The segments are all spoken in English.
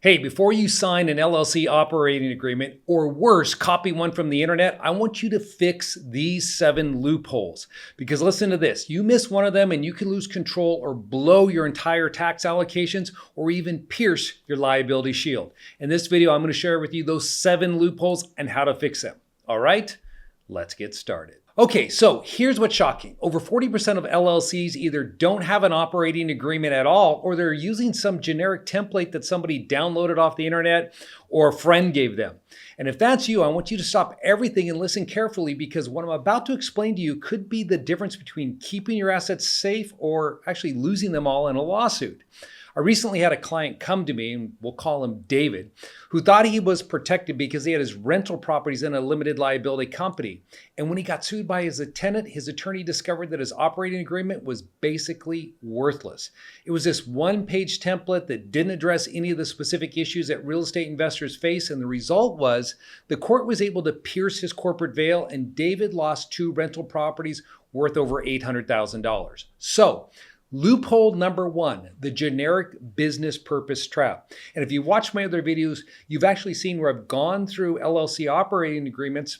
Hey, before you sign an LLC operating agreement, or worse, copy one from the internet, I want you to fix these 7 loopholes. Because listen to this, you miss one of them and you can lose control or blow your entire tax allocations or even pierce your liability shield. In this video, I'm going to share with you those 7 loopholes and how to fix them. All right, let's get started. Okay, so here's what's shocking. Over 40% of LLCs either don't have an operating agreement at all, or they're using some generic template that somebody downloaded off the internet or a friend gave them. And if that's you, I want you to stop everything and listen carefully, because what I'm about to explain to you could be the difference between keeping your assets safe or actually losing them all in a lawsuit. I recently had a client come to me, and we'll call him David, who thought he was protected because he had his rental properties in a limited liability company. And when he got sued by his tenant, his attorney discovered that his operating agreement was basically worthless. It was this one-page template that didn't address any of the specific issues that real estate investors face. And the result was the court was able to pierce his corporate veil, and David lost 2 rental properties worth over $800,000. So, loophole number 1, the generic business purpose trap. And if you watch my other videos, you've actually seen where I've gone through LLC operating agreements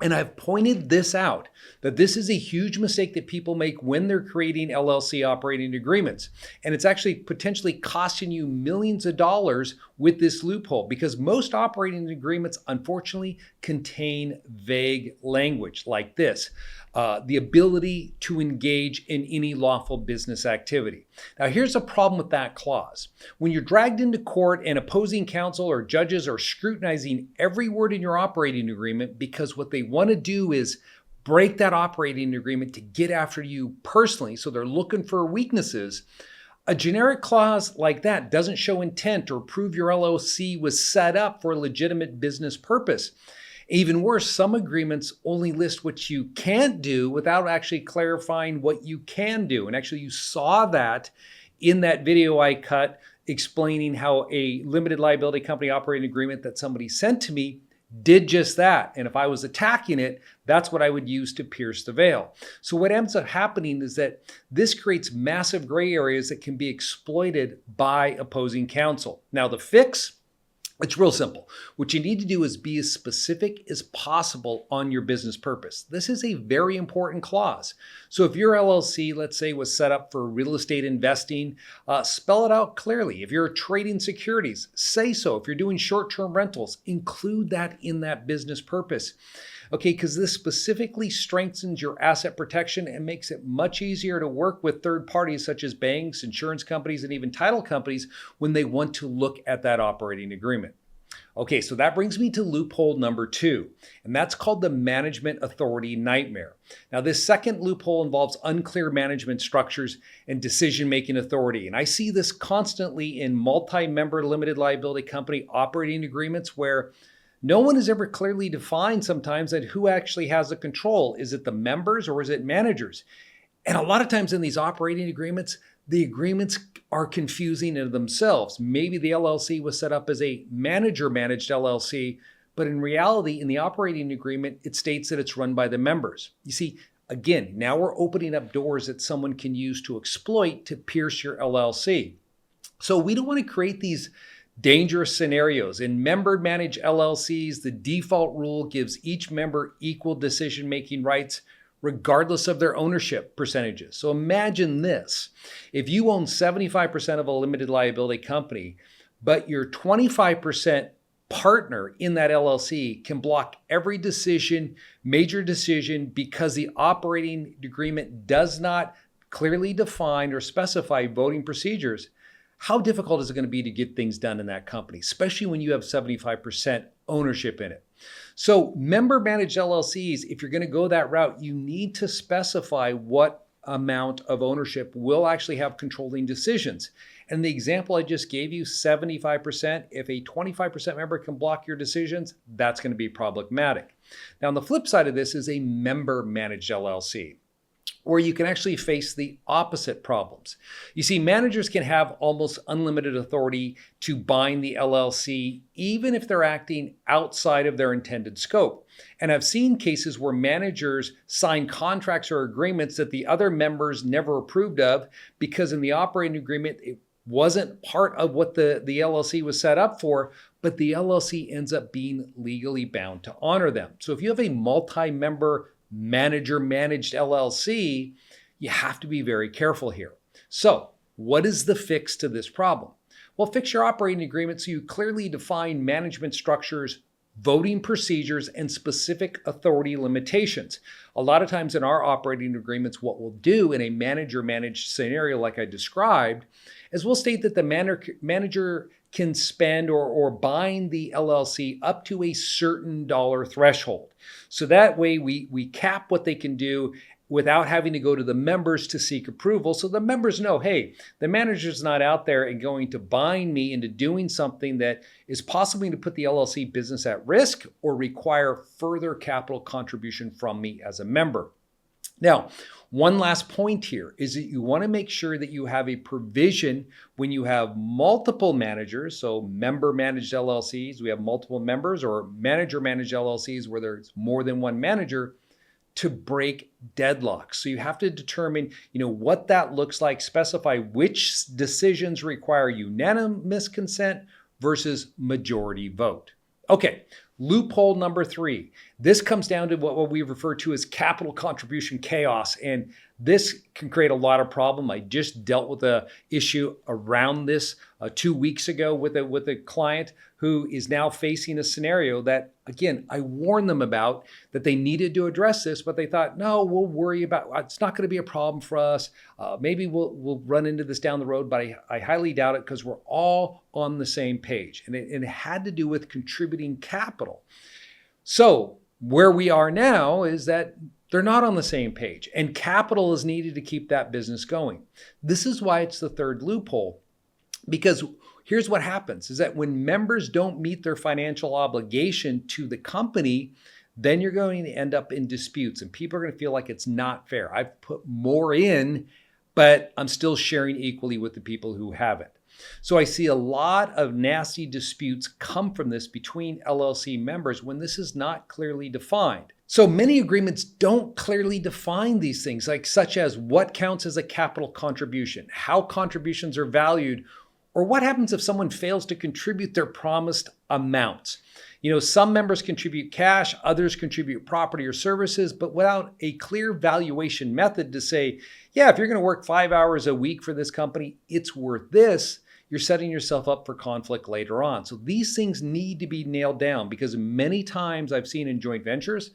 and I've pointed this out, that this is a huge mistake that people make when they're creating LLC operating agreements. And it's actually potentially costing you millions of dollars with this loophole, because most operating agreements, unfortunately, contain vague language like this. The ability to engage in any lawful business activity. Now, here's a problem with that clause. When you're dragged into court and opposing counsel or judges are scrutinizing every word in your operating agreement, because what they want to do is break that operating agreement to get after you personally, so they're looking for weaknesses. A generic clause like that doesn't show intent or prove your LLC was set up for a legitimate business purpose. Even worse, some agreements only list what you can't do without actually clarifying what you can do. And actually, you saw that in that video I cut explaining how a limited liability company operating agreement that somebody sent to me did just that. And if I was attacking it, that's what I would use to pierce the veil. So what ends up happening is that this creates massive gray areas that can be exploited by opposing counsel. Now, the fix, it's real simple. What you need to do is be as specific as possible on your business purpose. This is a very important clause. So if your LLC, let's say, was set up for real estate investing, spell it out clearly. If you're trading securities, say so. If you're doing short-term rentals, include that in that business purpose. Okay, because this specifically strengthens your asset protection and makes it much easier to work with third parties such as banks, insurance companies, and even title companies when they want to look at that operating agreement. Okay, so that brings me to loophole number 2, and that's called the management authority nightmare. Now, this second loophole involves unclear management structures and decision-making authority, and I see this constantly in multi-member limited liability company operating agreements where no one is ever clearly defined sometimes at who actually has the control. Is it the members or is it managers? And a lot of times in these operating agreements, the agreements are confusing in themselves. Maybe the LLC was set up as a manager-managed LLC, but in reality, in the operating agreement, it states that it's run by the members. You see, again, now we're opening up doors that someone can use to exploit to pierce your LLC. So we don't want to create these dangerous scenarios. In member-managed LLCs, the default rule gives each member equal decision-making rights regardless of their ownership percentages. So imagine this. If you own 75% of a limited liability company, but your 25% partner in that LLC can block every decision, major decision, because the operating agreement does not clearly define or specify voting procedures, how difficult is it going to be to get things done in that company, especially when you have 75% ownership in it? So member-managed LLCs, if you're going to go that route, you need to specify what amount of ownership will actually have controlling decisions. And the example I just gave you, 75%, if a 25% member can block your decisions, that's going to be problematic. Now, on the flip side of this is a member-managed LLC, where you can actually face the opposite problems. You see, managers can have almost unlimited authority to bind the LLC, even if they're acting outside of their intended scope. And I've seen cases where managers sign contracts or agreements that the other members never approved of, because in the operating agreement, it wasn't part of what the LLC was set up for, but the LLC ends up being legally bound to honor them. So if you have a multi-member manager-managed LLC, you have to be very careful here. So what is the fix to this problem? Well, fix your operating agreement so you clearly define management structures, voting procedures, and specific authority limitations. A lot of times in our operating agreements, what we'll do in a manager-managed scenario like I described is we'll state that the manager can spend or bind the LLC up to a certain dollar threshold. So that way we cap what they can do without having to go to the members to seek approval. So the members know, hey, the manager's not out there and going to bind me into doing something that is possibly to put the LLC business at risk or require further capital contribution from me as a member. Now, one last point here is that you want to make sure that you have a provision when you have multiple managers, so member-managed LLCs, we have multiple members, or manager-managed LLCs where there's more than one manager, to break deadlocks. So you have to determine, what that looks like, specify which decisions require unanimous consent versus majority vote. Okay, loophole number 3. This comes down to what we refer to as capital contribution chaos, and this can create a lot of problem. I just dealt with an issue around this 2 weeks ago with a client who is now facing a scenario that, again, I warned them about that they needed to address this, but they thought, no, we'll worry about it's not going to be a problem for us. Maybe we'll run into this down the road, but I highly doubt it because we're all on the same page. And it had to do with contributing capital. So where we are now is that they're not on the same page, and capital is needed to keep that business going. This is why it's the third loophole, because here's what happens is that when members don't meet their financial obligation to the company, then you're going to end up in disputes and people are going to feel like it's not fair. I've put more in, but I'm still sharing equally with the people who haven't. So I see a lot of nasty disputes come from this between LLC members when this is not clearly defined. So many agreements don't clearly define these things, such as what counts as a capital contribution, how contributions are valued, or what happens if someone fails to contribute their promised amounts. Some members contribute cash, others contribute property or services, but without a clear valuation method to say, yeah, if you're going to work 5 hours a week for this company, it's worth this. You're setting yourself up for conflict later on. So these things need to be nailed down because many times I've seen in joint ventures,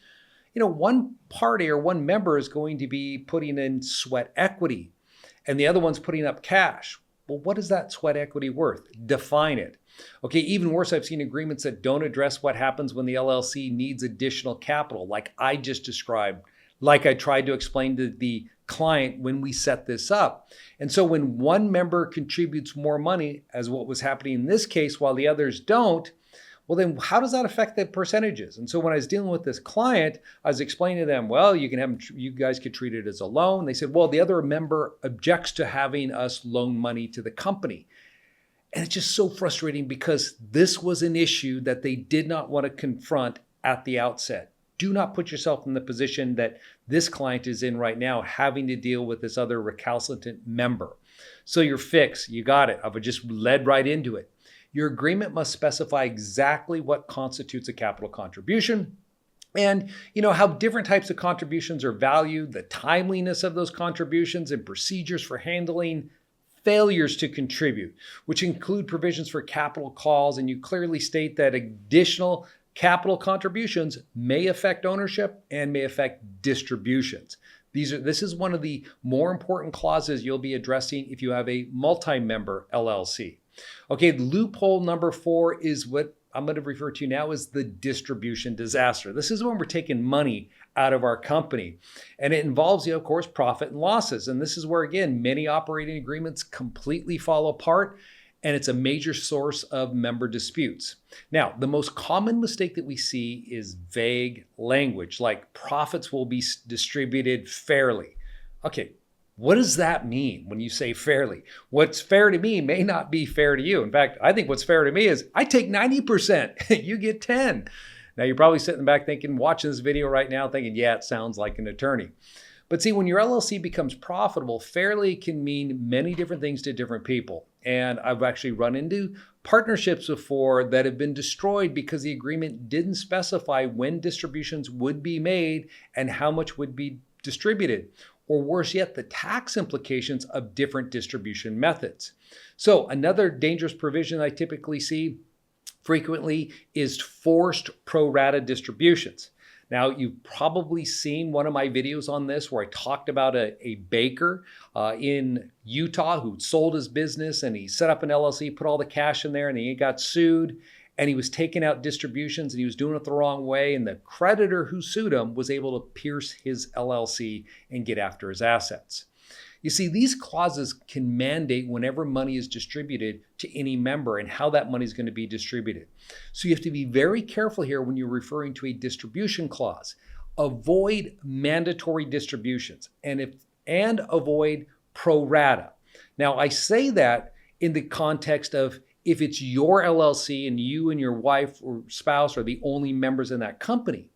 one party or one member is going to be putting in sweat equity and the other one's putting up cash. Well, what is that sweat equity worth? Define it. Okay, even worse, I've seen agreements that don't address what happens when the LLC needs additional capital, like I just described, like I tried to explain to the client when we set this up. And so when one member contributes more money, as what was happening in this case, while the others don't, well, then how does that affect the percentages? And so when I was dealing with this client, I was explaining to them, well, you guys could treat it as a loan. They said, well, the other member objects to having us loan money to the company. And it's just so frustrating because this was an issue that they did not want to confront at the outset. Do not put yourself in the position that this client is in right now, having to deal with this other recalcitrant member. So your fix, you got it. I've just led right into it. Your agreement must specify exactly what constitutes a capital contribution and how different types of contributions are valued, the timeliness of those contributions and procedures for handling failures to contribute, which include provisions for capital calls. And you clearly state that additional capital contributions may affect ownership and may affect distributions. This is one of the more important clauses you'll be addressing if you have a multi-member LLC. Okay, loophole number 4 is what I'm going to refer to now as the distribution disaster. This is when we're taking money out of our company. And it involves, of course, profit and losses. And this is where, again, many operating agreements completely fall apart. And it's a major source of member disputes. Now, the most common mistake that we see is vague language, like profits will be distributed fairly. Okay, what does that mean when you say fairly? What's fair to me may not be fair to you. In fact, I think what's fair to me is I take 90%, you get 10. Now, you're probably sitting back watching this video right now thinking, yeah, it sounds like an attorney. But see, when your LLC becomes profitable, fairly can mean many different things to different people. And I've actually run into partnerships before that have been destroyed because the agreement didn't specify when distributions would be made and how much would be distributed. Or worse yet, the tax implications of different distribution methods. So another dangerous provision I typically see frequently is forced pro rata distributions. Now, you've probably seen one of my videos on this where I talked about a baker in Utah who sold his business and he set up an LLC, put all the cash in there, and he got sued. And he was taking out distributions and he was doing it the wrong way. And the creditor who sued him was able to pierce his LLC and get after his assets. You see, these clauses can mandate whenever money is distributed to any member and how that money is going to be distributed. So you have to be very careful here when you're referring to a distribution clause. Avoid mandatory distributions and avoid pro rata. Now, I say that in the context of if it's your LLC and you and your wife or spouse are the only members in that company.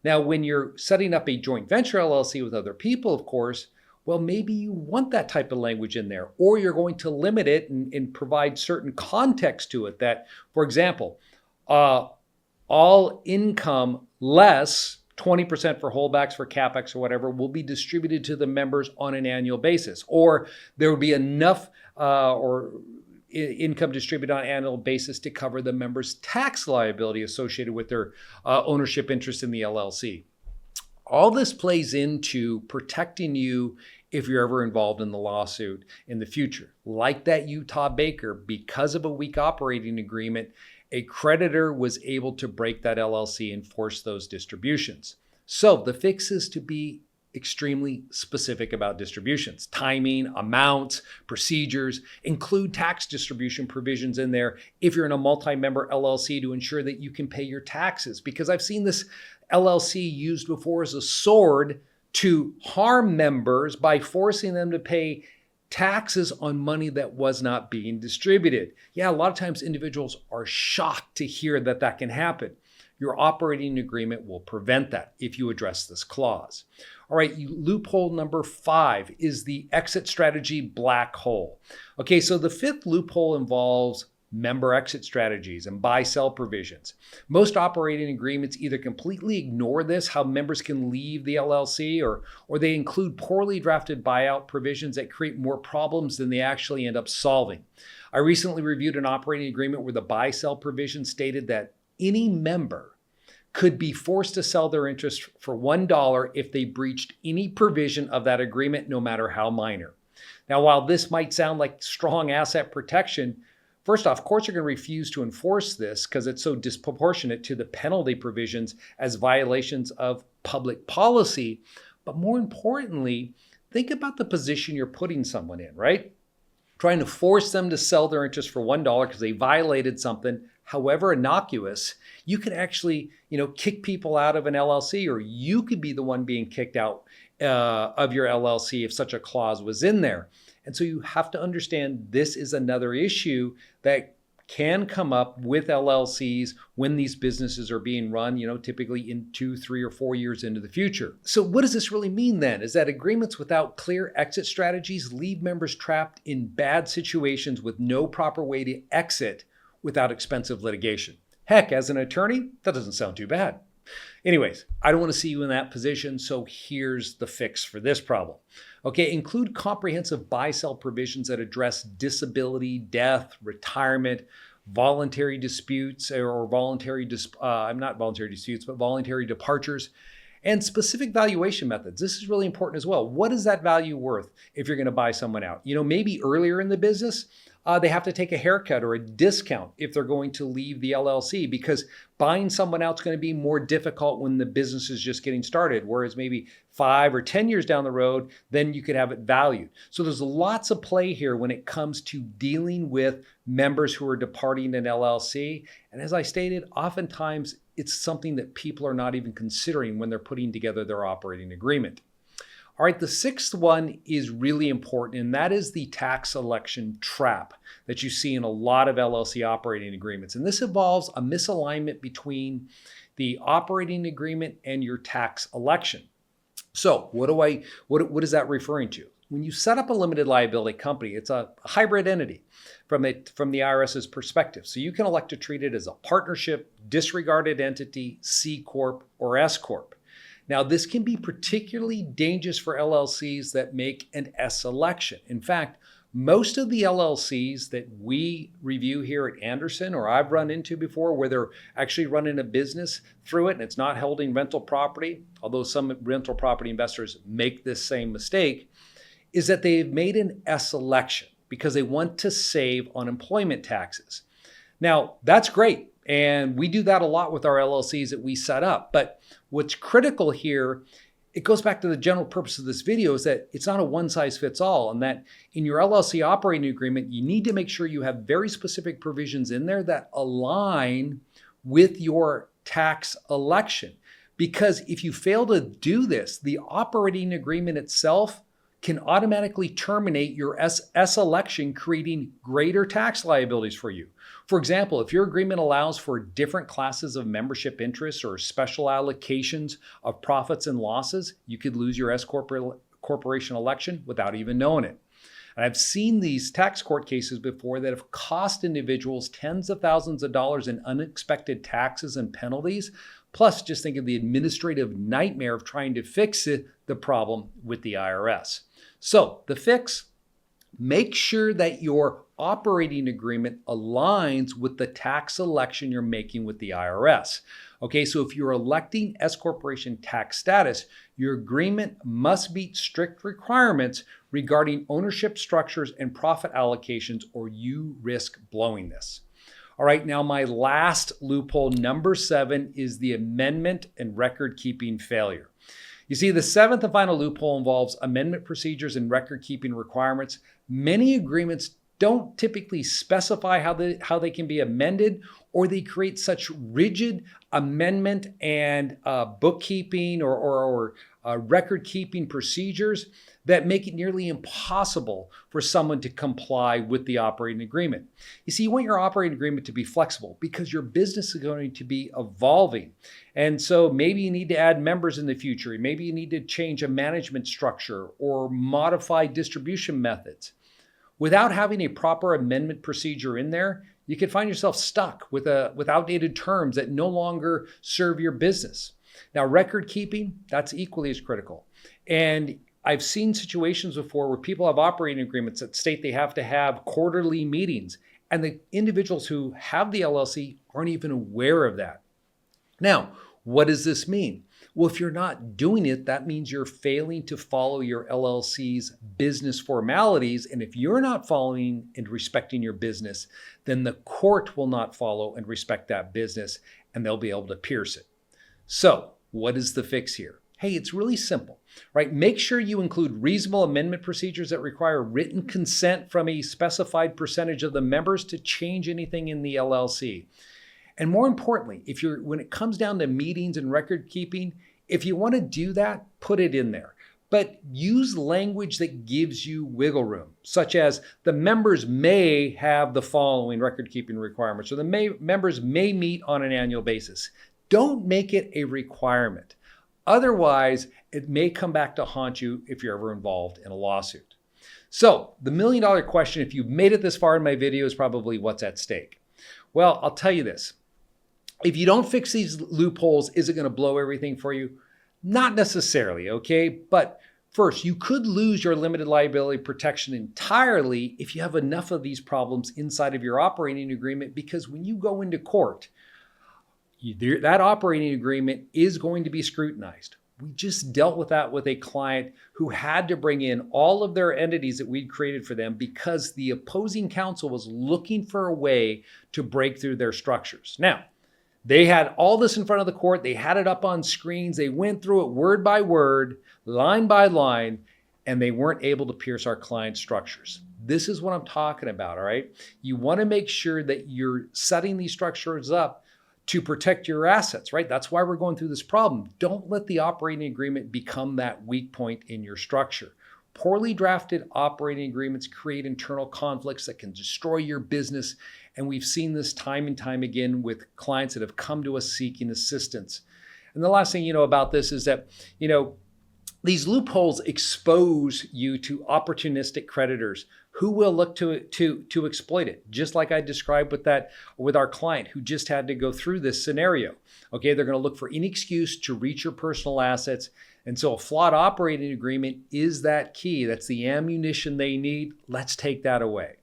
Now, when you're setting up a joint venture LLC with other people, of course, well, maybe you want that type of language in there, or you're going to limit it and provide certain context to it that, for example, all income less 20% for holdbacks for CapEx or whatever will be distributed to the members on an annual basis, or there will be enough income distributed on an annual basis to cover the members' tax liability associated with their ownership interest in the LLC. All this plays into protecting you if you're ever involved in the lawsuit in the future. Like that Utah baker, because of a weak operating agreement, a creditor was able to break that LLC and force those distributions. So the fix is to be extremely specific about distributions, timing, amounts, procedures, include tax distribution provisions in there if you're in a multi-member LLC to ensure that you can pay your taxes. Because I've seen this LLC used before as a sword to harm members by forcing them to pay taxes on money that was not being distributed. Yeah, a lot of times individuals are shocked to hear that that can happen. Your operating agreement will prevent that if you address this clause. All right, loophole number 5 is the exit strategy black hole. Okay, so the 5th loophole involves member exit strategies and buy-sell provisions. Most operating agreements either completely ignore this, how members can leave the LLC, or they include poorly drafted buyout provisions that create more problems than they actually end up solving. I recently reviewed an operating agreement where the buy-sell provision stated that any member could be forced to sell their interest for $1 if they breached any provision of that agreement, no matter how minor. Now, while this might sound like strong asset protection, first off, courts are going to refuse to enforce this because it's so disproportionate to the penalty provisions as violations of public policy. But more importantly, think about the position you're putting someone in, right? Trying to force them to sell their interest for $1 because they violated something, however innocuous. You could actually, kick people out of an LLC, or you could be the one being kicked out of your LLC if such a clause was in there. And so you have to understand this is another issue that can come up with LLCs when these businesses are being run, typically in 2, 3, or 4 years into the future. So what does this really mean then? Is that agreements without clear exit strategies leave members trapped in bad situations with no proper way to exit without expensive litigation. Heck, as an attorney, that doesn't sound too bad. Anyways, I don't want to see you in that position, so here's the fix for this problem. Okay, include comprehensive buy-sell provisions that address disability, death, retirement, voluntary disputes, or voluntary departures, and specific valuation methods. This is really important as well. What is that value worth if you're going to buy someone out? Maybe earlier in the business, they have to take a haircut or a discount if they're going to leave the LLC, because buying someone out is going to be more difficult when the business is just getting started, whereas maybe 5 or 10 years down the road, then you could have it valued. So there's lots of play here when it comes to dealing with members who are departing an LLC. And as I stated, oftentimes it's something that people are not even considering when they're putting together their operating agreement. All right, the 6th one is really important, and that is the tax election trap that you see in a lot of LLC operating agreements. And this involves a misalignment between the operating agreement and your tax election. So what is that referring to? When you set up a limited liability company, it's a hybrid entity from the IRS's perspective. So you can elect to treat it as a partnership, disregarded entity, C-corp, or S-corp. Now, this can be particularly dangerous for LLCs that make an S election. In fact, most of the LLCs that we review here at Anderson, or I've run into before, where they're actually running a business through it and it's not holding rental property, although some rental property investors make this same mistake, is that they've made an S election because they want to save on employment taxes. Now, that's great. And we do that a lot with our LLCs that we set up. But what's critical here, it goes back to the general purpose of this video, is that it's not a one size fits all, and that in your LLC operating agreement, you need to make sure you have very specific provisions in there that align with your tax election. Because if you fail to do this, the operating agreement itself can automatically terminate your S election, creating greater tax liabilities for you. For example, if your agreement allows for different classes of membership interests or special allocations of profits and losses, you could lose your corporation election without even knowing it. And I've seen these tax court cases before that have cost individuals tens of thousands of dollars in unexpected taxes and penalties. Plus, just think of the administrative nightmare of trying to fix the problem with the IRS. So the fix, make sure that your operating agreement aligns with the tax election you're making with the IRS. Okay, so if you're electing S corporation tax status, your agreement must meet strict requirements regarding ownership structures and profit allocations, or you risk blowing this. All right, now my last loophole, number 7, is the amendment and record keeping failure. You see, the 7th and final loophole involves amendment procedures and record keeping requirements. Many agreements don't typically specify how they can be amended, or they create such rigid amendment and bookkeeping or record keeping procedures that make it nearly impossible for someone to comply with the operating agreement. You see, you want your operating agreement to be flexible because your business is going to be evolving. And so maybe you need to add members in the future. Maybe you need to change a management structure or modify distribution methods. Without having a proper amendment procedure in there, you could find yourself stuck with outdated terms that no longer serve your business. Now, record keeping, that's equally as critical. And I've seen situations before where people have operating agreements that state they have to have quarterly meetings, and the individuals who have the LLC aren't even aware of that. Now, what does this mean? Well, if you're not doing it, that means you're failing to follow your LLC's business formalities. And if you're not following and respecting your business, then the court will not follow and respect that business, and they'll be able to pierce it. So, what is the fix here? Hey, it's really simple, right? Make sure you include reasonable amendment procedures that require written consent from a specified percentage of the members to change anything in the LLC. And more importantly, when it comes down to meetings and record keeping, if you want to do that, put it in there. But use language that gives you wiggle room, such as the members may have the following record keeping requirements, or the members may meet on an annual basis. Don't make it a requirement. Otherwise, it may come back to haunt you if you're ever involved in a lawsuit. So the $1 million question, if you've made it this far in my video, is probably what's at stake. Well, I'll tell you this. If you don't fix these loopholes, is it going to blow everything for you? Not necessarily, okay? But first, you could lose your limited liability protection entirely if you have enough of these problems inside of your operating agreement, because when you go into court, that operating agreement is going to be scrutinized. We just dealt with that with a client who had to bring in all of their entities that we'd created for them because the opposing counsel was looking for a way to break through their structures. Now, they had all this in front of the court. They had it up on screens. They went through it word by word, line by line, and they weren't able to pierce our client's structures. This is what I'm talking about, all right? You want to make sure that you're setting these structures up to protect your assets, right? That's why we're going through this problem. Don't let the operating agreement become that weak point in your structure. Poorly drafted operating agreements create internal conflicts that can destroy your business. And we've seen this time and time again with clients that have come to us seeking assistance. And the last thing you know about this is that, These loopholes expose you to opportunistic creditors who will look to exploit it, just like I described with our client who just had to go through this scenario. Okay, they're going to look for any excuse to reach your personal assets. And so a flawed operating agreement is that key. That's the ammunition they need. Let's take that away.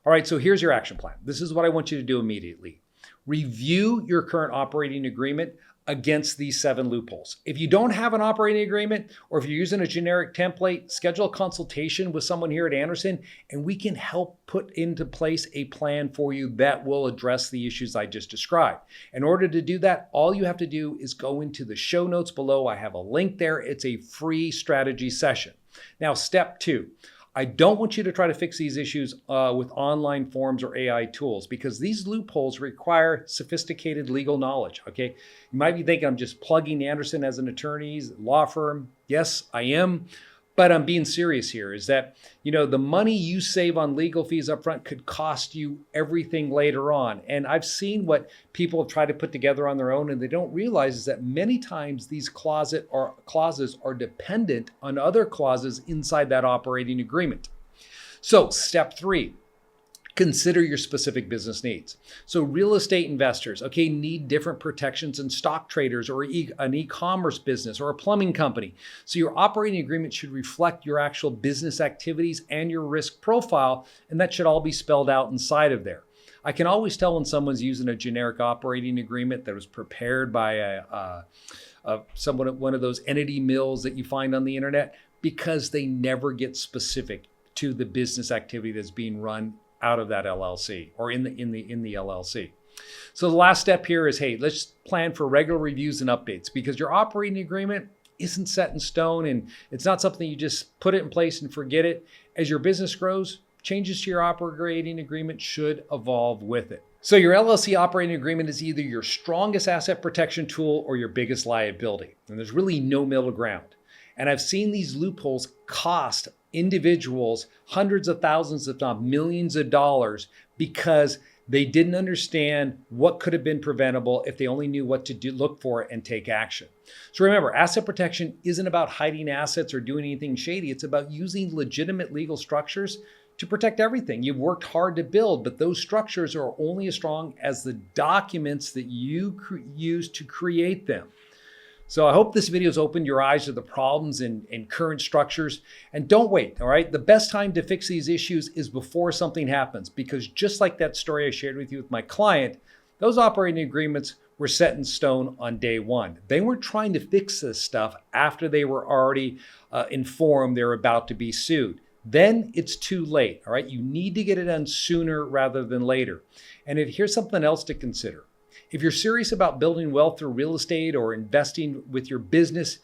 All right, so here's your action plan. This is what I want you to do immediately. Review your current operating agreement against these 7 loopholes. If you don't have an operating agreement, or if you're using a generic template, schedule a consultation with someone here at Anderson, and we can help put into place a plan for you that will address the issues I just described. In order to do that, all you have to do is go into the show notes below. I have a link there. It's a free strategy session. Now, step 2. I don't want you to try to fix these issues with online forms or AI tools, because these loopholes require sophisticated legal knowledge, okay? You might be thinking I'm just plugging Anderson as an attorney's law firm. Yes, I am. But I'm being serious here, is that, the money you save on legal fees up front could cost you everything later on. And I've seen what people have tried to put together on their own, and they don't realize is that many times these clauses are dependent on other clauses inside that operating agreement. So step 3. Consider your specific business needs. So real estate investors, okay, need different protections than stock traders or an e-commerce business or a plumbing company. So your operating agreement should reflect your actual business activities and your risk profile, and that should all be spelled out inside of there. I can always tell when someone's using a generic operating agreement that was prepared by one of those entity mills that you find on the internet, because they never get specific to the business activity that's being run out of that LLC or in the LLC. So the last step here is, hey, let's plan for regular reviews and updates, because your operating agreement isn't set in stone, and it's not something you just put it in place and forget it. As your business grows, changes to your operating agreement should evolve with it. So your LLC operating agreement is either your strongest asset protection tool or your biggest liability, and there's really no middle ground. And I've seen these loopholes cost individuals hundreds of thousands, if not millions of dollars, because they didn't understand what could have been preventable if they only knew what to do, look for and take action. So remember, asset protection isn't about hiding assets or doing anything shady. It's about using legitimate legal structures to protect everything you've worked hard to build, but those structures are only as strong as the documents that you use to create them. So I hope this video has opened your eyes to the problems in current structures. And don't wait, all right? The best time to fix these issues is before something happens, because just like that story I shared with you with my client, those operating agreements were set in stone on day 1. They weren't trying to fix this stuff after they were already informed they were about to be sued. Then it's too late, all right? You need to get it done sooner rather than later. And here's something else to consider. If you're serious about building wealth through real estate or investing with your business,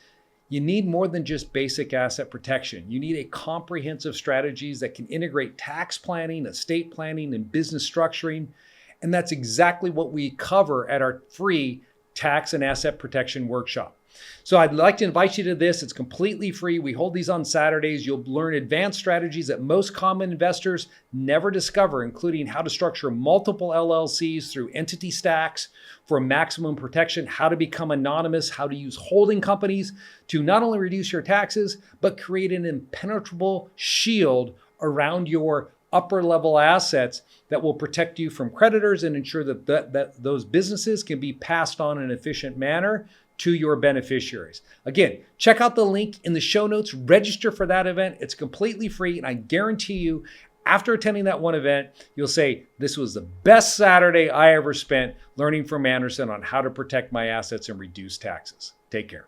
you need more than just basic asset protection. You need a comprehensive strategies that can integrate tax planning, estate planning, and business structuring. And that's exactly what we cover at our free tax and asset protection workshop. So I'd like to invite you to this. It's completely free. We hold these on Saturdays. You'll learn advanced strategies that most common investors never discover, including how to structure multiple LLCs through entity stacks for maximum protection, how to become anonymous, how to use holding companies to not only reduce your taxes, but create an impenetrable shield around your upper level assets that will protect you from creditors and ensure that those businesses can be passed on in an efficient manner to your beneficiaries. Again, check out the link in the show notes, register for that event. It's completely free, and I guarantee you, after attending that one event, you'll say, this was the best Saturday I ever spent learning from Anderson on how to protect my assets and reduce taxes. Take care.